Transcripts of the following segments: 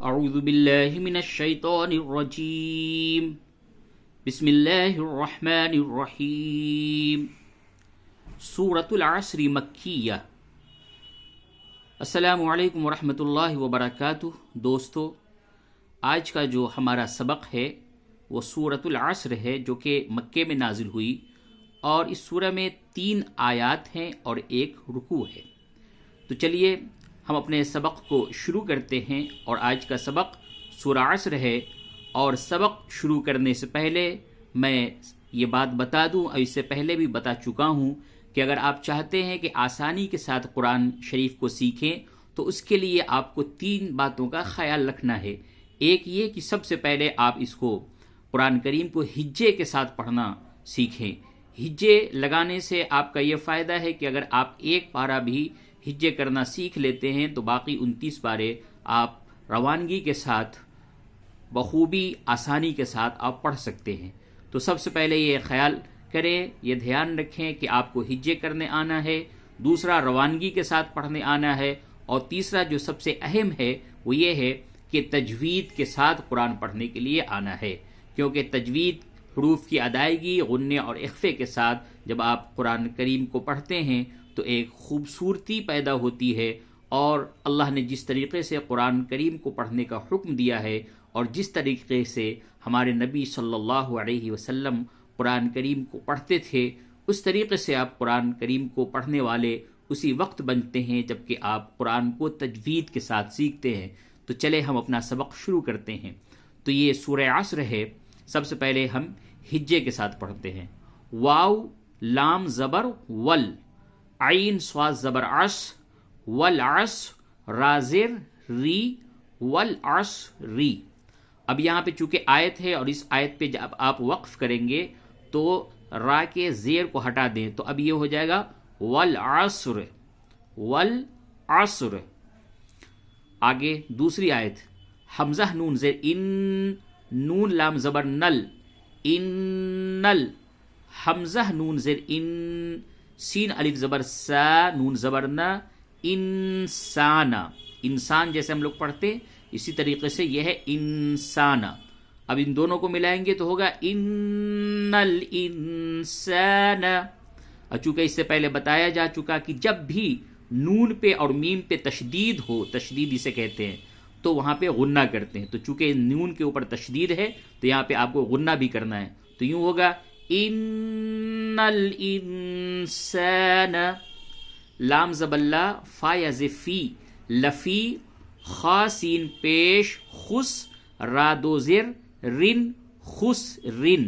اعوذ باللہ من الشیطان الرجیم بسم اللہ الرحمن الرحیم سورۃ العصر مکیہ۔ السلام علیکم ورحمۃ اللہ وبرکاتہ۔ دوستو، آج کا جو ہمارا سبق ہے وہ سورۃ العصر ہے، جو کہ مکے میں نازل ہوئی، اور اس سورہ میں 3 آیات ہیں اور 1 رکوع ہے۔ تو چلیے ہم اپنے سبق کو شروع کرتے ہیں، اور آج کا سبق سورہ عصر ہے۔ اور سبق شروع کرنے سے پہلے میں یہ بات بتا دوں، اور اس سے پہلے بھی بتا چکا ہوں، کہ اگر آپ چاہتے ہیں کہ آسانی کے ساتھ قرآن شریف کو سیکھیں تو اس کے لیے آپ کو 3 باتوں کا خیال رکھنا ہے۔ ایک یہ کہ سب سے پہلے آپ اس کو قرآن کریم کو ہجے کے ساتھ پڑھنا سیکھیں۔ ہجے لگانے سے آپ کا یہ فائدہ ہے کہ اگر آپ ایک پارہ بھی ہجے کرنا سیکھ لیتے ہیں تو باقی 29 پارے آپ روانگی کے ساتھ بخوبی آسانی کے ساتھ آپ پڑھ سکتے ہیں۔ تو سب سے پہلے یہ خیال کریں، یہ دھیان رکھیں کہ آپ کو ہجے کرنے آنا ہے، دوسرا روانگی کے ساتھ پڑھنے آنا ہے، اور تیسرا جو سب سے اہم ہے وہ یہ ہے کہ تجوید کے ساتھ قرآن پڑھنے کے لیے آنا ہے، کیونکہ تجوید حروف کی ادائیگی، غنے اور اخفے کے ساتھ جب آپ قرآن کریم کو پڑھتے ہیں تو ایک خوبصورتی پیدا ہوتی ہے، اور اللہ نے جس طریقے سے قرآن کریم کو پڑھنے کا حکم دیا ہے اور جس طریقے سے ہمارے نبی صلی اللہ علیہ وسلم قرآن کریم کو پڑھتے تھے، اس طریقے سے آپ قرآن کریم کو پڑھنے والے اسی وقت بنتے ہیں جب کہ آپ قرآن کو تجوید کے ساتھ سیکھتے ہیں۔ تو چلے ہم اپنا سبق شروع کرتے ہیں۔ تو یہ سورہ عصر ہے۔ سب سے پہلے ہم ہجے کے ساتھ پڑھتے ہیں۔ واو لام زبر ول، عین صاد زبر عص، والعصر را زیر ری، والعصری۔ اب یہاں پہ چونکہ آیت ہے اور اس آیت پہ جب آپ وقف کریں گے تو را کے زیر کو ہٹا دیں، تو اب یہ ہو جائے گا والعصر، والعصر۔ آگے دوسری آیت، حمزہ نون زیر ان، نون لام زبر نل، انل، حمزہ نون زیر ان، سین الف زبر سا، نون زبر نا، انسان، انسان جیسے ہم لوگ پڑھتے اسی طریقے سے یہ ہے انسان۔ اب ان دونوں کو ملائیں گے تو ہوگا ان الانسان۔ اور چونکہ اس سے پہلے بتایا جا چکا کہ جب بھی نون پہ اور میم پہ تشدید ہو، تشدید اسے کہتے ہیں، تو وہاں پہ غنہ کرتے ہیں۔ تو چونکہ نون کے اوپر تشدید ہے تو یہاں پہ آپ کو غنہ بھی کرنا ہے، تو یوں ہوگا ان الانسان، لام زبلہ فا یز فی، لفی، خا سین پیش، خس را دو زر رن، خس رن۔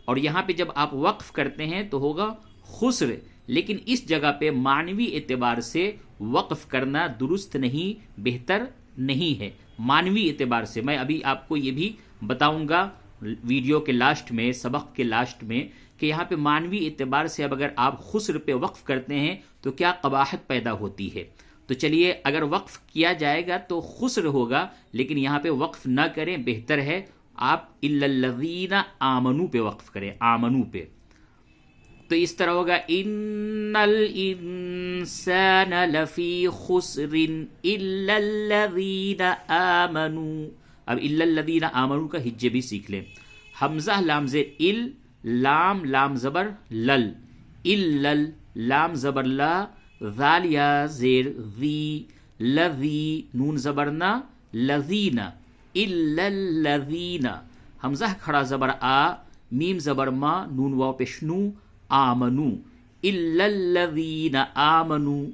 اور یہاں پہ جب آپ وقف کرتے ہیں تو ہوگا خسر، لیکن اس جگہ پہ معنوی اعتبار سے وقف کرنا درست نہیں، بہتر نہیں ہے۔ معنوی اعتبار سے میں ابھی آپ کو یہ بھی بتاؤں گا ویڈیو کے لاسٹ میں، سبق کے لاسٹ میں، کہ یہاں پہ معنوی اعتبار سے اب اگر آپ خسر پہ وقف کرتے ہیں تو کیا قباحت پیدا ہوتی ہے۔ تو چلیے اگر وقف کیا جائے گا تو خسر ہوگا، لیکن یہاں پہ وقف نہ کریں، بہتر ہے آپ الا الذین آمنو پہ وقف کریں، آمنو پہ۔ تو اس طرح ہوگا ان الانسان لفی خسر الا الذین آمنو۔ اب الا الذین آمنو کا ہجے بھی سیکھ لیں۔ حمزہ لام زیر ال، لام لام زبر لل، الل، لام زبر لا، ذال یا زیر ذی، لذی، نون زبر نا، لذین، الا الذین، حمزہ کھڑا زبر آ، میم زبر ما، نون واو پیش نو، آمنو، الا الذین آمنو۔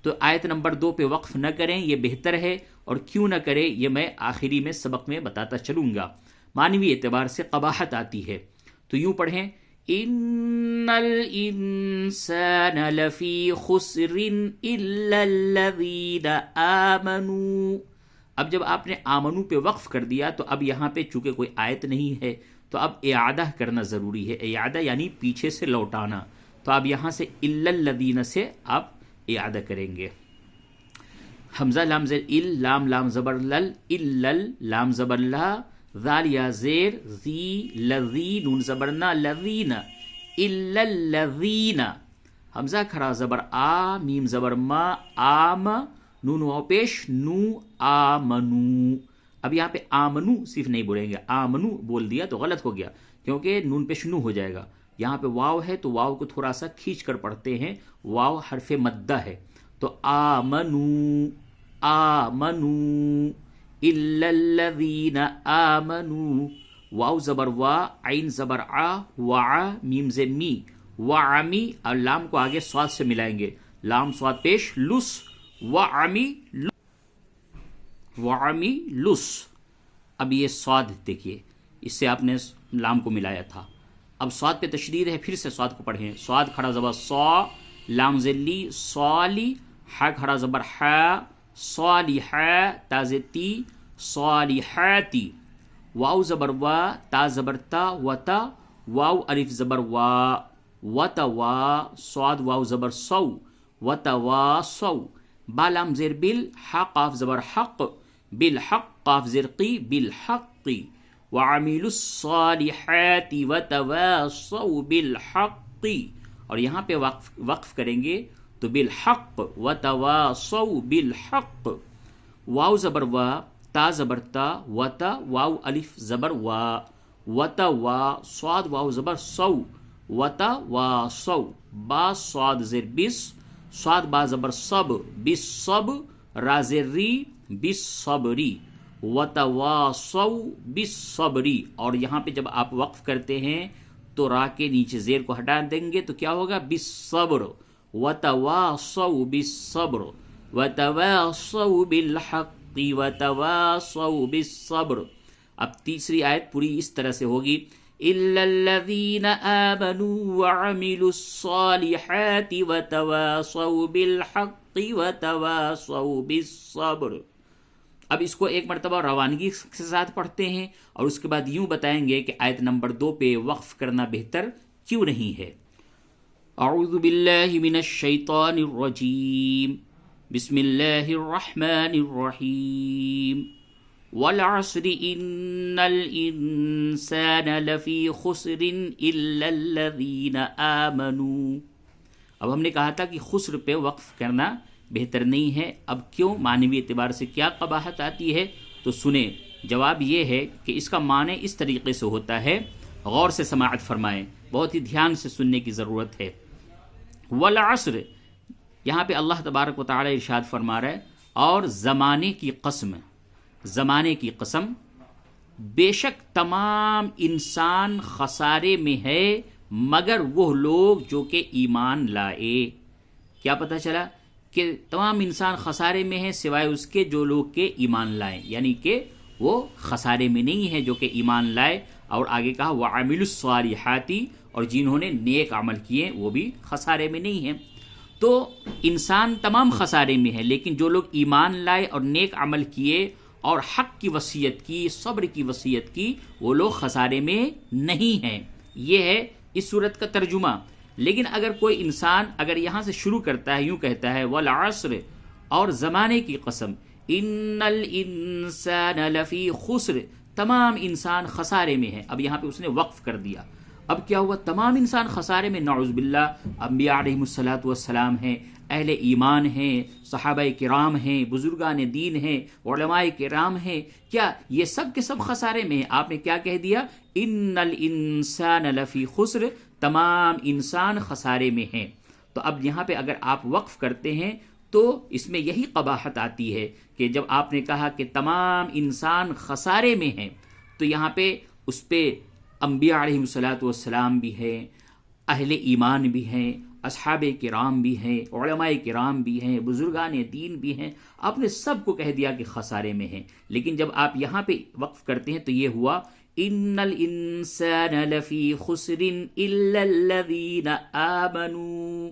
تو آیت نمبر 2 پہ وقف نہ کریں، یہ بہتر ہے، اور کیوں نہ کریں یہ میں آخری میں سبق میں بتاتا چلوں گا۔ معنوی اعتبار سے قباحت آتی ہے، تو یوں پڑھیں ان الانسان لفی خسر الا الذین آمنوا۔ اب جب آپ نے آمنو پہ وقف کر دیا تو اب یہاں پہ چونکہ کوئی آیت نہیں ہے تو اب اعادہ کرنا ضروری ہے۔ اعادہ یعنی پیچھے سے لوٹانا، تو اب یہاں سے الا الذین سے آپ اعادہ کریں گے۔ حمزہ لام زیر ال، لام لام زبر لل، الل، لام زبر لا، ذال یا زیر ذی، لذی، نون زبر نا، لذین، الا الذین، حمزہ کھڑا زبر آ، میم زبر ما، آم، نون واو پیش نو، آمنو۔ اب یہاں پہ آمنو صرف نہیں بولیں گے، آمنو بول دیا تو غلط ہو گیا، کیونکہ نون پیش نو ہو جائے گا. یہاں پہ واو ہے تو واو کو تھوڑا سا کھینچ کر پڑھتے ہیں، واو حرف مدہ ہے، تو آمنو آمنو الا الذین آمنو. واو زبر وا، عین زبر آ، وعا میم سے می، وعمی، اور لام کو آگے صاد سے ملائیں گے، لام صاد پیش لس، وعمی وعمی لس. اب یہ صاد دیکھیے، اس سے آپ نے لام کو ملایا تھا، اب صاد پہ تشدید ہے، پھر سے صاد کو پڑھیں. صاد کھڑا زبر صا، لام ذلی صالی، ح کھڑا زبر ح، صالح تا تی صالحاتی. واو زبر وا، تا زبر تا، وتا، واو الف زبر وا، وتوا، صاد واو زبر سو، وتوا سو. با لام زیر بل، ح قاف زبر حق، بالحق قاف زیر قی، بالحق. وعملوا الصالحات وتواصوا بالحق. اور یہاں پہ وقف کریں گے تو بالحق وتواصوا بالحق. واو زبر وا، تا زبر تا، وتا، واو الف زبر وا، وتوا، صاد واو زبر سو، وتواصوا. با صاد زیر بس، صاد با زبر صب، بالصب، را زیر ری، بالصبری، وتواصوا بالصبر. اور یہاں پہ جب آپ وقف کرتے ہیں تو را کے نیچے زیر کو ہٹا دیں گے تو کیا ہوگا؟ بالصبر، وتواصوا بالصبر، وتواصوا بالحق، وتواصوا بالصبر. اب تیسری آیت پوری اس طرح سے ہوگی، الا الذين آمنوا وعملوا الصالحات وتواصوا بالحق وتواصوا بالصبر. اب اس کو ایک مرتبہ روانگی کے ساتھ پڑھتے ہیں اور اس کے بعد یوں بتائیں گے کہ آیت نمبر 2 پہ وقف کرنا بہتر کیوں نہیں ہے. اعوذ باللہ من الشیطان الرجیم، بسم اللہ الرحمن الرحیم. والعصر ان الانسان لفی خسر الا الذین آمنوا. اب ہم نے کہا تھا کہ خسر پہ وقف کرنا بہتر نہیں ہے. اب کیوں؟ معنوی اعتبار سے کیا قباحت آتی ہے؟ تو سنیں. جواب یہ ہے کہ اس کا معنی اس طریقے سے ہوتا ہے، غور سے سماعت فرمائیں، بہت ہی دھیان سے سننے کی ضرورت ہے. والعصر، یہاں پہ اللہ تبارک و تعالی ارشاد فرما رہا ہے اور زمانے کی قسم، زمانے کی قسم، بے شک تمام انسان خسارے میں ہے مگر وہ لوگ جو کہ ایمان لائے. کیا پتہ چلا؟ کہ تمام انسان خسارے میں ہیں سوائے اس کے جو لوگ کے ایمان لائیں، یعنی کہ وہ خسارے میں نہیں ہے جو کہ ایمان لائے. اور آگے کہا وعملوا الصالحات، اور جنہوں نے نیک عمل کیے وہ بھی خسارے میں نہیں ہیں. تو انسان تمام خسارے میں ہے، لیکن جو لوگ ایمان لائے اور نیک عمل کیے اور حق کی وصیت کی، صبر کی وصیت کی، وہ لوگ خسارے میں نہیں ہیں. یہ ہے اس صورت کا ترجمہ. لیکن اگر کوئی انسان اگر یہاں سے شروع کرتا ہے، یوں کہتا ہے والعصر، اور زمانے کی قسم، ان الانسان لفی خسر، تمام انسان خسارے میں ہے. اب یہاں پہ اس نے وقف کر دیا. اب کیا ہوا؟ تمام انسان خسارے میں، نعوذ باللہ. انبیاء علیہم الصلاۃ والسلام ہیں، اہل ایمان ہیں، صحابہ کرام ہیں، بزرگان دین ہیں، علماء کرام ہیں، کیا یہ سب کے سب خسارے میں ہیں؟ آپ نے کیا کہہ دیا؟ ان الانسان لفی خسر، تمام انسان خسارے میں ہیں. تو اب یہاں پہ اگر آپ وقف کرتے ہیں تو اس میں یہی قباحت آتی ہے کہ جب آپ نے کہا کہ تمام انسان خسارے میں ہیں، تو یہاں پہ اس پہ انبیاء علیہم الصلاۃ والسلام بھی ہیں، اہل ایمان بھی ہیں، اصحاب کرام بھی ہیں، علماء کرام بھی ہیں، بزرگان دین بھی ہیں. آپ نے سب کو کہہ دیا کہ خسارے میں ہیں. لیکن جب آپ یہاں پہ وقف کرتے ہیں تو یہ ہوا ان الانسان لفی خسر الا الذین آمنوا،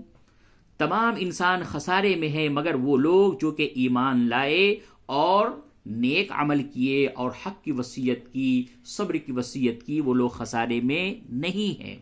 تمام انسان خسارے میں ہے مگر وہ لوگ جو کہ ایمان لائے اور نیک عمل کیے اور حق کی وصیت کی، صبر کی وصیت کی، وہ لوگ خسارے میں نہیں ہیں.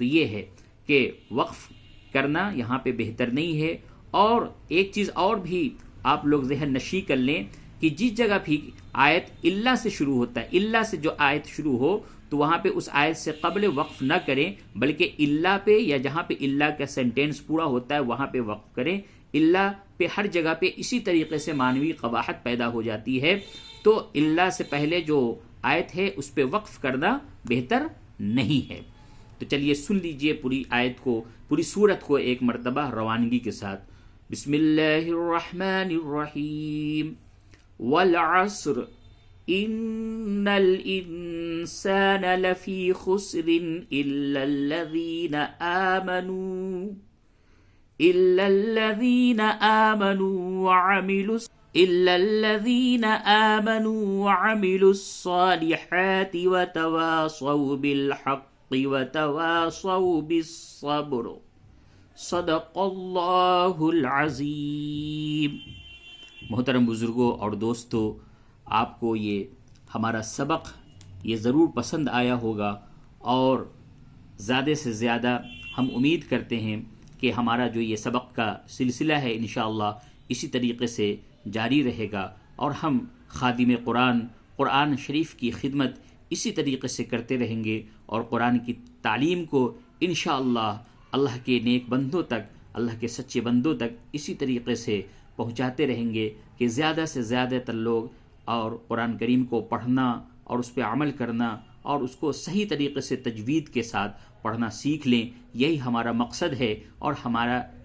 تو یہ ہے کہ وقف کرنا یہاں پہ بہتر نہیں ہے. اور ایک چیز اور بھی آپ لوگ ذہن نشی کر لیں کہ جس جگہ بھی آیت اللہ سے شروع ہوتا ہے، اللہ سے جو آیت شروع ہو تو وہاں پہ اس آیت سے قبل وقف نہ کریں، بلکہ اللہ پہ یا جہاں پہ اللہ کا سینٹینس پورا ہوتا ہے وہاں پہ وقف کریں. اللہ پہ ہر جگہ پہ اسی طریقے سے معنوی قباحت پیدا ہو جاتی ہے. تو اللہ سے پہلے جو آیت ہے اس پہ وقف کرنا بہتر نہیں ہے۔ تو چلیے سن لیجئے پوری آیت کو، پوری سورت کو ایک مرتبہ روانگی کے ساتھ۔ بسم اللہ الرحمن الرحیم۔ والعصر ان الانسان لفی خسر الا الذین آمنوا وعملوا الصالحات وتواصوا بالحق وتواصوا بالصبر صدق اللہ العظیم۔ محترم بزرگوں اور دوستو، آپ کو یہ ہمارا سبق یہ ضرور پسند آیا ہوگا، اور زیادہ سے زیادہ ہم امید کرتے ہیں کہ ہمارا جو یہ سبق کا سلسلہ ہے انشاءاللہ اسی طریقے سے جاری رہے گا، اور ہم خادم قرآن شریف کی خدمت اسی طریقے سے کرتے رہیں گے، اور قرآن کی تعلیم کو انشاءاللہ اللہ کے نیک بندوں تک، اللہ کے سچے بندوں تک اسی طریقے سے پہنچاتے رہیں گے کہ زیادہ سے زیادہ تر لوگ اور قرآن کریم کو پڑھنا اور اس پہ عمل کرنا اور اس کو صحیح طریقے سے تجوید کے ساتھ پڑھنا سیکھ لیں۔ یہی ہمارا مقصد ہے، اور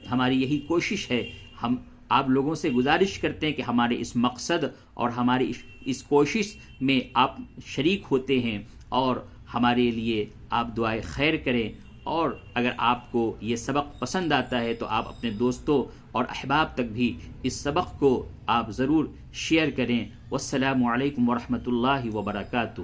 ہماری یہی کوشش ہے۔ ہم آپ لوگوں سے گزارش کرتے ہیں کہ ہمارے اس مقصد اور ہماری اس کوشش میں آپ شریک ہوتے ہیں، اور ہمارے لیے آپ دعائے خیر کریں، اور اگر آپ کو یہ سبق پسند آتا ہے تو آپ اپنے دوستوں اور احباب تک بھی اس سبق کو آپ ضرور شیئر کریں۔ والسلام علیکم ورحمۃ اللہ وبرکاتہ۔